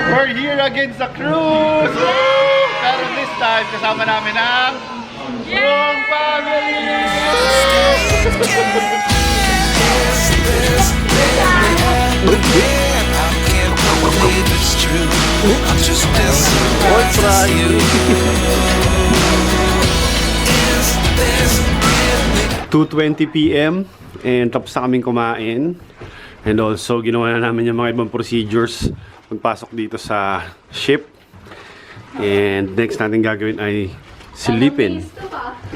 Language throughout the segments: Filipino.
We're here again sa cruise! Pero this time, kasama namin ang buong family! It's 2:20 p.m. and tapos na kaming kumain. And also, ginawa na namin yung mga ibang procedures pagpasok dito sa ship. And next natin gagawin ay silipin.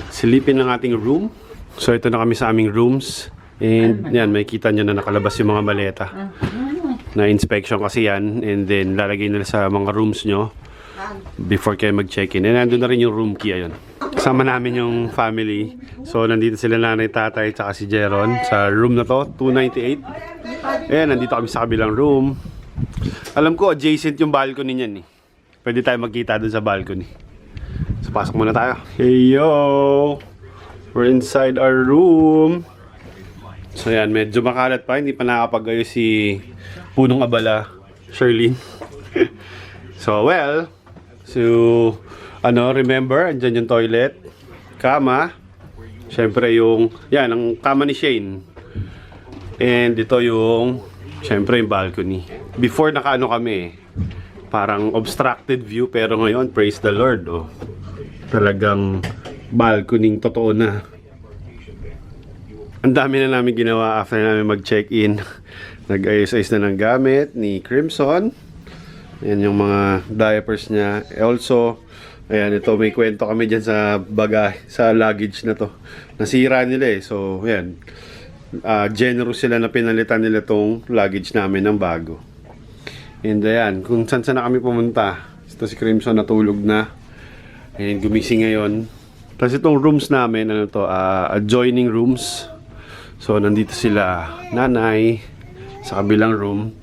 Silipin ng ating room. So ito na kami sa aming rooms. And yan, may kita nyo na nakalabas yung mga maleta. Na inspection kasi yan. And then lalagay nila sa mga rooms nyo before kayo mag-check-in. And nandun na rin yung room key. Ayun. Kasama namin yung family. So nandito sila nanay, tatay, tsaka si Jeron sa room na to, 298. Ayan, nandito kami sa kabilang room. Alam ko, adjacent yung balcony niyan eh. Pwede tayo magkita dun sa balcony. So pasok muna tayo. Hey yo! We're inside our room. So yan, medyo makalat pa. Hindi pa nakapagayo si Punong Abala, Sherlyn. So well, remember, andyan yung toilet, kama, syempre yung, yan, ang kama ni Shane. And ito yung, syempre yung balcony. Before nakaano kami, parang obstructed view, pero ngayon, praise the Lord, oh. Talagang balcony totoo na. Ang dami na namin ginawa after namin mag-check-in. Nag-ayos-ayos na ng gamit ni Crimson. Yan yung mga diapers niya. Also, ayan, ito may kwento kami dyan sa bagay, sa luggage na to. Nasira nila eh. So, ayan. Generous sila na pinalitan nila tong luggage namin ng bago. And ayan, kung saan na kami pumunta. Ito si Crimson natulog na. Ayan, gumising ngayon. Tapos itong rooms namin, ano to, adjoining rooms. So, nandito sila nanay sa kabilang room.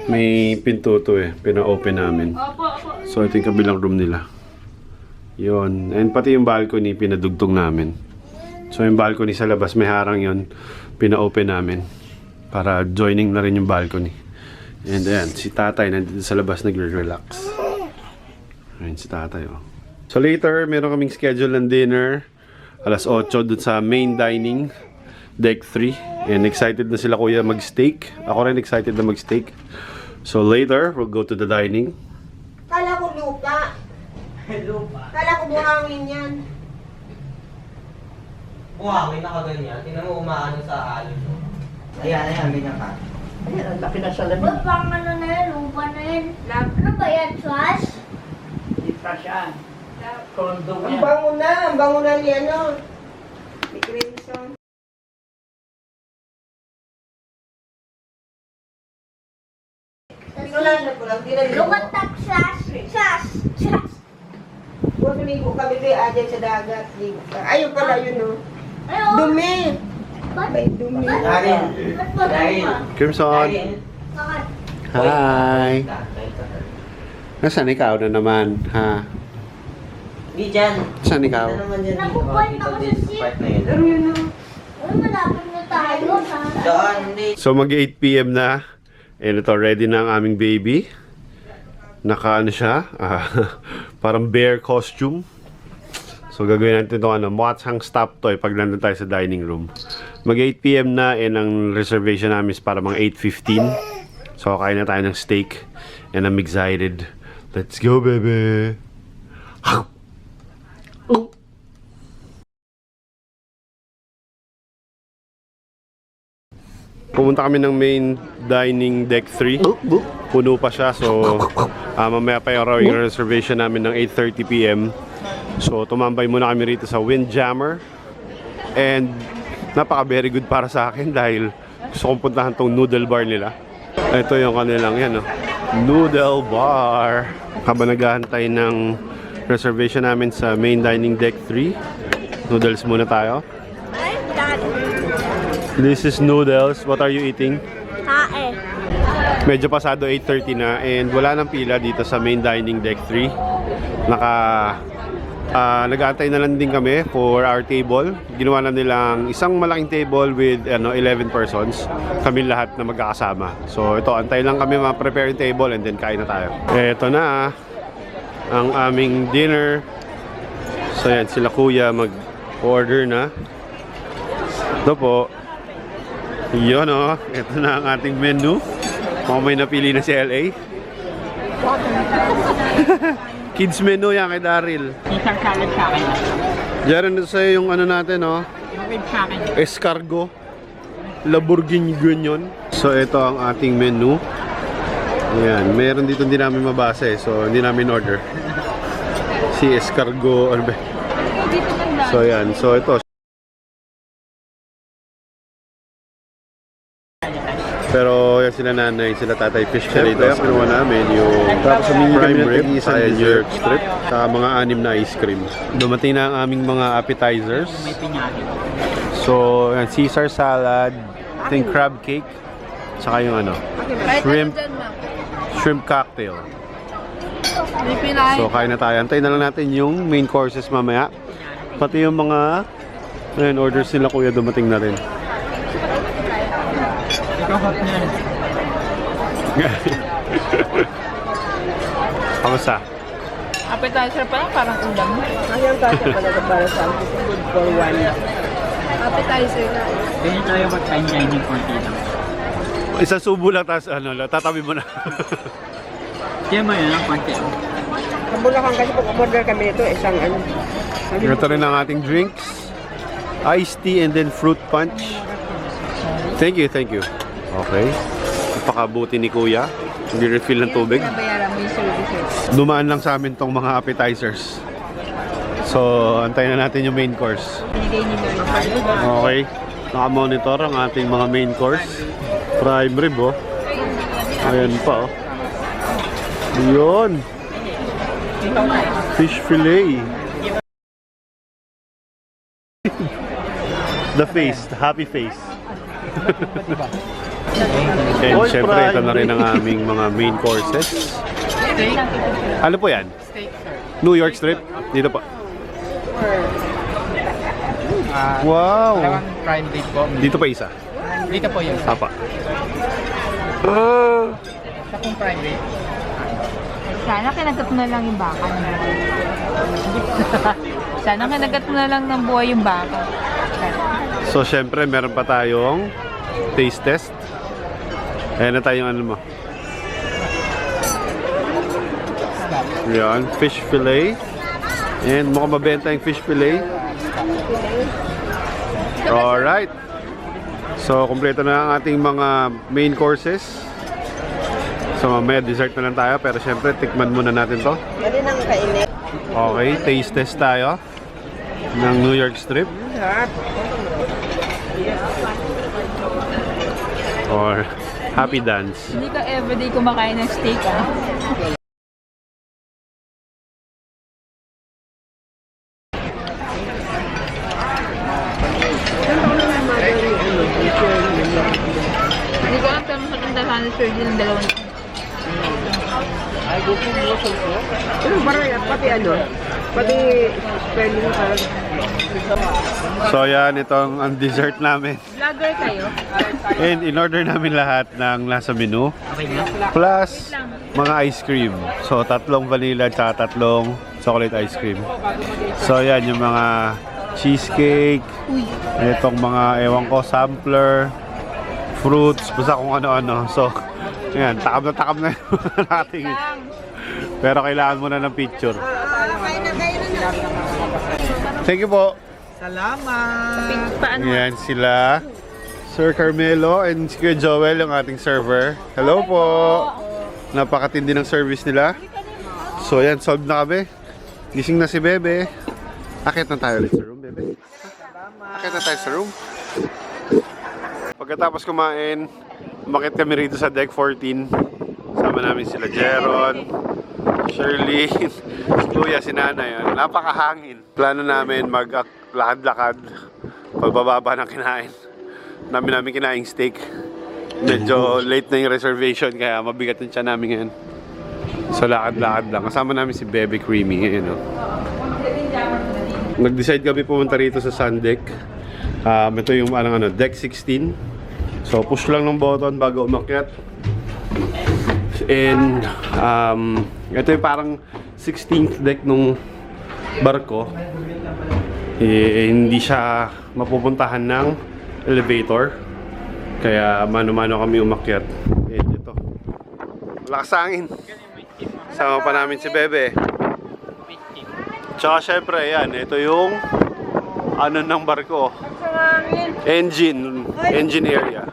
May pinto to eh, pina-open namin. So, ito yung kabilang room nila. Yun. And pati yung balcony, pinadugtong namin. So, yung balcony sa labas, may harang yun. Pina-open namin. Para joining na rin yung balcony. And ayan, si tatay nandito sa labas nagre-relax. Ayan si tatay oh. So, later, meron kaming schedule ng dinner. Alas 8 dun sa main dining. Deck 3. And excited na sila kuya mag-steak. Ako rin excited na mag-steak. So later, we'll go to the dining. Kala ko lupa. Lupa. Kala ko buhangin yan. Buhangin na kaganyan. Tingnan mo umaano sa alon. Ayan, ganyan ka. Ayan, ang laki na sa lamin. Ba't pang ano na yan? Lupa na yan. Ano ba yan, trash? Hindi pa siya. Kondo Ang yan. bango na ni ano. Ni Crimson. Pinulanan ko lang, Lumatak, sash, sash, sash. Huwag sumigo kami kaya dyan sa dagat. Ayun pala yun oh. Ayun. Dumi. Ba't? May dumi. Darin. Ba't ba ganun? Crimson! Bakit? Hi! Nasaan ikaw na naman, ha? Hindi dyan. Saan ikaw? Ito naman dyan. Napupuan ako sa Dito, ship. part na yun. Pero yun oh. Uy, malapit na tayo. Doon, hindi. So mag 8 p.m. na. And ito, ready na ang aming baby. Naka ano siya, parang bear costume. So gagawin natin itong Mwatsang stop toy pag nandun tayo sa dining room. Mag 8 p.m. na and ang reservation namin is para mga 8:15. So kain na tayo ng steak and I'm excited. Let's go baby! Pumunta kami ng main dining deck 3. Puno pa siya. So, mamaya pa yung reservation namin ng 8:30 p.m. So, tumambay muna kami rito sa Windjammer. And, napaka very good para sa akin dahil gusto kong puntahan tong noodle bar nila. Ito yung kanilang yan, no? Noodle bar. Habang naghahantay ng reservation namin sa main dining deck 3. Noodles muna tayo. This is noodles. What are you eating? Tae. Medyo pasado 8:30 na and wala nang pila dito sa main dining deck 3. Naka Nag-aantay na lang din kami for our table. Ginawa na nilang isang malaking table with 11 persons. Kami lahat na magkakasama. So ito, antay lang kami ma-prepare yung table and then kain na tayo. Ito na ang aming dinner. So yan, sila kuya mag-order na. Ito po. Yun o, ito na ang ating menu. Mukhang may napili na si LA. Kids menu yan kay Daryl. Isang salad sa akin. Diyan na sa'yo yung ano natin, no? Yung rib sa akin. Escargot. Lamborghini Ganyan. So, ito ang ating menu. Ayan. Meron dito hindi namin mabasa eh. So, hindi namin order. Si Escargot. Ano ba? So, ayan. So, ito. Pero yan sila nanay, sila tatay fish fillet. Siyempre, kinuha namin yung tapos prime rib, kaya New York strip, sa mga 6 na ice cream. Dumating na ang aming mga appetizers. May pinyari. So, yan, Caesar salad, ito yung crab cake, saka yung ano, shrimp cocktail. So, kain na tayo. Antayin na lang natin yung main courses mamaya. Pati yung mga orders nila kuya dumating na rin. Kamusta? Appetizer pa lang, parang ulam. Ayun kasi talaga para sa akin. Good for one. Appetizer na. Ganyan tayo mag-fine dining konti lang. Isang subo lang, tapos ano, tatabi mo na. Kaya mo yun ang konti. Sa Bulacan kasi pag umorder kami nito, isang ano. Ito rin ang ating drinks. Iced tea and then fruit punch. Thank you, thank you. Okay. Napakabuti ni kuya. Hindi refill ng tubig. Nabayaran mo yung services. Dumaan lang sa amin tong mga appetizers. So, antayin na natin yung main course. Binigay ni Lord. Okay. Naka-monitor ang ating mga main course. Prime rib, oh. Ayan pa, oh. Yun. Fish fillet. The face, the happy face. And syempre, ito na rin ang aming mga main courses. Ano po yan? New York strip? Dito po. Wow! Dalawang prime rib po. Dito pa isa. Dito po yun. Apa. Sa pong prime rib. Sana kinagat mo na lang yung baka. Sana kinagat mo na lang ng buhay yung baka. So, syempre, meron pa tayong taste test. Ayan na tayong ano mo. Yan, fish fillet. And mukhang mabenta yung fish fillet. Alright. So, kompleto na ang ating mga main courses. So, mamaya dessert na lang tayo. Pero syempre, tikman muna natin to. Yan ang kainit. Okay, taste test tayo ng New York strip. Or happy dance. Hindi ka everyday kumakain ng steak, ah. Hindi ko alam kung matindahan ni Sir Jill ng dalawang. Pero parang pati ano, pati spelling parang. So yan, itong ang dessert namin. Vlogger kayo? And in order namin lahat ng nasa menu. Okay na? Plus mga ice cream. So 3 vanilla at 3 chocolate ice cream. So yan, yung mga cheesecake. Itong mga ewan ko, sampler. Fruits, basta kung ano-ano. So, yan, takam na yung natin. Pero kailangan mo na ng picture. Thank you po. Salamat! Paano? Yan sila. Sir Carmelo and si Kuya Joel, yung ating server. Hello po. Napakatindi ng service nila. So yan, solved na kami. Gising na si Bebe. Akit na tayo ulit sa room, Bebe. Akit na tayo sa room. Pagkatapos kumain, umakit kami rito sa deck 14. Sama namin sila Jeron, Shirley, si Kuya, si Nanay. Napakahangin. Plano namin maglakad-lakad pagbababa ng kinain. Namin kinaing steak. Medyo late na yung reservation kaya mabigat yung tiyan namin ngayon. So lakad-lakad lang. Kasama namin si Bebe Creamy ngayon. Nag-decide kami pumunta rito sa sun deck. Ito yung deck 16. So push lang ng button bago umakyat. And ito yung parang 16th deck nung barko. Hindi siya mapupuntahan ng elevator. Kaya mano-mano kami umakyat. Ito. Malakas hangin. Sama pa namin si Bebe. Tsaka syempre, yan. Ito yung ng barko. Engine area.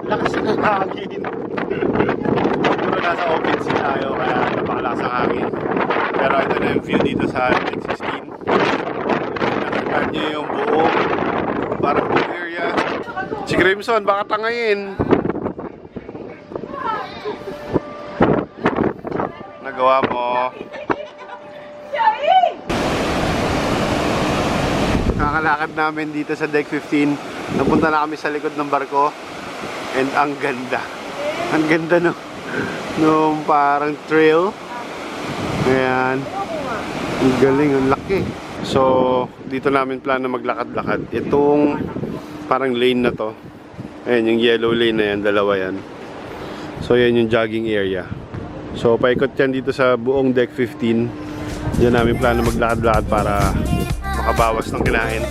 Lakas ng hangin. Pero nasa open sea tayo, kaya napakalakas ang hangin. Pero ito na yung view dito sa Deck 16. Nakita niyo yung buong barko area. Si Crimson, baka tangayin. Nagawa mo. Kakalakad namin dito sa Deck 15. Napunta na kami sa likod ng barko. And ang ganda. Ang ganda no. Nung parang trail. Ayan. Ang galing, ang laki. So, dito namin plano maglakad-lakad. Itong parang lane na to. Ayan, yung yellow lane na yan. Dalawa yan. So, yan yung jogging area. So, paikot yan dito sa buong Deck 15. Diyan namin plano maglakad-lakad para makabawas ng kinain.